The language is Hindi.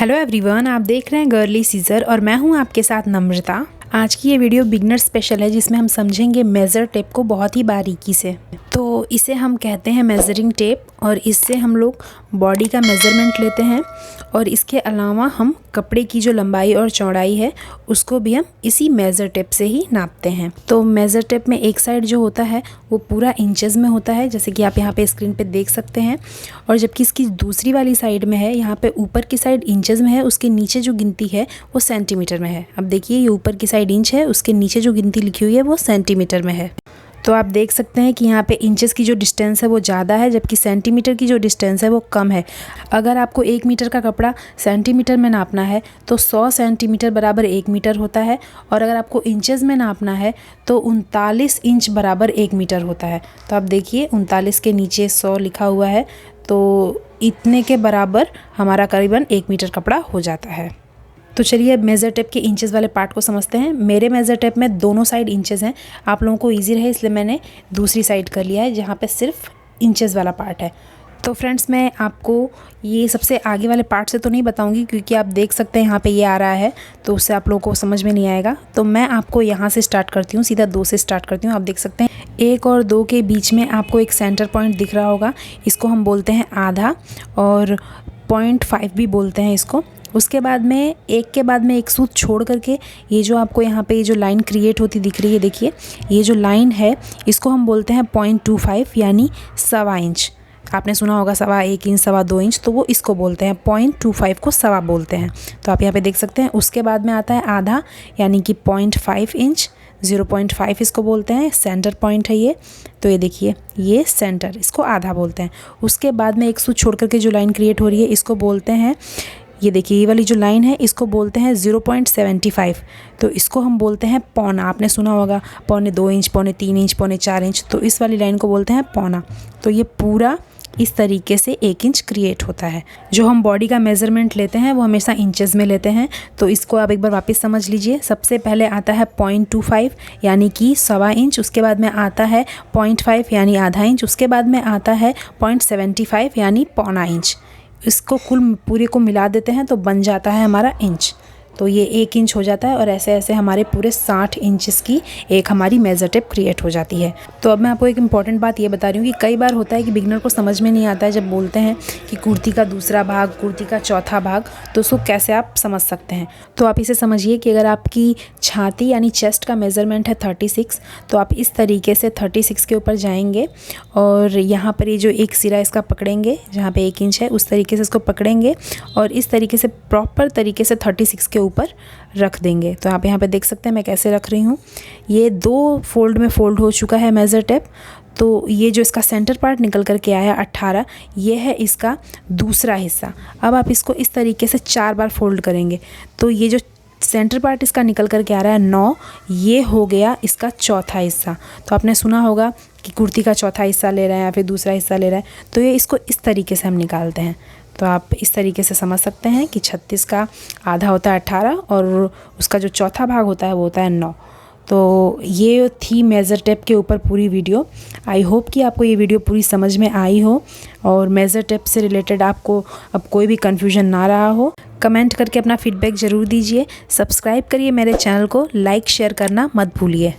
हेलो एवरीवन, आप देख रहे हैं गर्ली सीजर और मैं हूं आपके साथ नम्रता। आज की ये वीडियो बिगनर स्पेशल है जिसमें हम समझेंगे मेज़र टेप को बहुत ही बारीकी से। तो इसे हम कहते हैं मेज़रिंग टेप और इससे हम लोग बॉडी का मेज़रमेंट लेते हैं और इसके अलावा हम कपड़े की जो लंबाई और चौड़ाई है उसको भी हम इसी मेज़र टेप से ही नापते हैं। तो मेज़र टेप में एक साइड जो होता है वो पूरा इंचेस में होता है, जैसे कि आप यहाँ पे स्क्रीन पे देख सकते हैं, और जबकि इसकी दूसरी वाली साइड में है, यहाँ पे ऊपर की साइड इंचेस में है, उसके नीचे जो गिनती है वो सेंटीमीटर में है। अब देखिए ये ऊपर की साइड इंच है, उसके नीचे जो गिनती लिखी हुई है वो सेंटीमीटर में है। तो आप देख सकते हैं कि यहाँ पे इंचेस की जो डिस्टेंस है वो ज़्यादा है, जबकि सेंटीमीटर की जो डिस्टेंस है वो कम है। अगर आपको 1 मीटर का कपड़ा सेंटीमीटर में नापना है तो 100 सेंटीमीटर बराबर 1 मीटर होता है, और अगर आपको इंचेस में नापना है तो 39 इंच बराबर 1 मीटर होता है। तो आप देखिए 39 के नीचे 100 लिखा हुआ है, तो इतने के बराबर हमारा करीबन 1 मीटर कपड़ा हो जाता है। तो चलिए मेज़र टेप के इंचेस वाले पार्ट को समझते हैं। मेरे मेज़र टेप में दोनों साइड इंचेस हैं, आप लोगों को इजी रहे इसलिए मैंने दूसरी साइड कर लिया है जहाँ पे सिर्फ इंचेस वाला पार्ट है। तो फ्रेंड्स, मैं आपको ये सबसे आगे वाले पार्ट से तो नहीं बताऊंगी क्योंकि आप देख सकते हैं यहाँ पे ये आ रहा है, तो उससे आप लोगों को समझ में नहीं आएगा। तो मैं आपको यहाँ से स्टार्ट करती हूँ, सीधा 2 से स्टार्ट करती हूँ। आप देख सकते हैं 1 और 2 के बीच में आपको एक सेंटर पॉइंट दिख रहा होगा, इसको हम बोलते हैं आधा, और 0.5 भी बोलते हैं इसको। उसके बाद में एक के बाद में एक सूत छोड़ करके ये जो आपको यहाँ पे ये जो लाइन क्रिएट होती दिख रही है, देखिए ये जो लाइन है इसको हम बोलते हैं 0.25 यानी 1.25 इंच। आपने सुना होगा 1.25 इंच, 2.25 इंच, तो वो इसको बोलते हैं 0.25 को 1.25 बोलते हैं। तो आप यहाँ पे देख सकते हैं। उसके बाद में आता है आधा यानी कि 0.5 इंच, 0.5 इसको बोलते हैं, सेंटर पॉइंट है ये। तो ये देखिए ये सेंटर, इसको आधा बोलते हैं। उसके बाद में एक सूत छोड़ करके जो लाइन क्रिएट हो रही है इसको बोलते हैं, ये देखिए ये वाली जो लाइन है इसको बोलते हैं 0.75, तो इसको हम बोलते हैं पौना। आपने सुना होगा 0.25 इंच, 0.3 इंच, 0.4 इंच, तो इस वाली लाइन को बोलते हैं पौना। तो ये पूरा इस तरीके से 1 इंच क्रिएट होता है। जो हम बॉडी का मेज़रमेंट लेते हैं वो हमेशा इंचेस में लेते हैं, तो इसको आप एक बार वापस समझ लीजिए। सबसे पहले आता है 0.25 यानी कि 1.25 इंच, उसके बाद में आता है 0.5 यानी आधा इंच, उसके बाद में आता है 0.75 यानी पौना इंच। इसको कुल पूरे को मिला देते हैं तो बन जाता है हमारा इंच। तो ये 1 इंच हो जाता है, और ऐसे ऐसे हमारे पूरे 60 इंचेस की एक हमारी मेज़र टेप क्रिएट हो जाती है। तो अब मैं आपको एक इम्पॉर्टेंट बात ये बता रही हूँ कि कई बार होता है कि बिगनर को समझ में नहीं आता है जब बोलते हैं कि कुर्ती का दूसरा भाग, कुर्ती का चौथा भाग, तो उसको कैसे आप समझ सकते हैं। तो आप इसे समझिए कि अगर आपकी छाती यानी चेस्ट का मेज़रमेंट है 36, तो आप इस तरीके से 36 के ऊपर जाएंगे और यहाँ पर ये जो एक सिरा इसका पकड़ेंगे, जहाँ पे 1 इंच है उस तरीके से इसको पकड़ेंगे और इस तरीके से प्रॉपर तरीके से 36 के ऊपर रख देंगे। तो आप यहाँ पे देख सकते हैं मैं कैसे रख रही हूँ। ये 2 फोल्ड में फोल्ड हो चुका है मेज़र टेप। तो ये जो इसका सेंटर पार्ट निकल कर के आया 18, ये है इसका दूसरा हिस्सा। अब आप इसको इस तरीके से 4 बार फोल्ड करेंगे, तो ये जो सेंटर पार्ट इसका निकल कर के आ रहा है 9, ये हो गया इसका चौथा हिस्सा। तो आपने सुना होगा कि कुर्ती का चौथा हिस्सा ले रहे हैं या फिर दूसरा हिस्सा ले रहे हैं, तो ये इसको इस तरीके से हम निकालते हैं। तो आप इस तरीके से समझ सकते हैं कि 36 का आधा होता है 18 और उसका जो चौथा भाग होता है वो होता है 9। तो ये थी मेज़र टेप के ऊपर पूरी वीडियो। आई होप कि आपको ये वीडियो पूरी समझ में आई हो और मेज़र टेप से रिलेटेड आपको अब कोई भी कन्फ्यूजन ना रहा हो। कमेंट करके अपना फीडबैक ज़रूर दीजिए। सब्सक्राइब करिए मेरे चैनल को, लाइक शेयर करना मत भूलिए।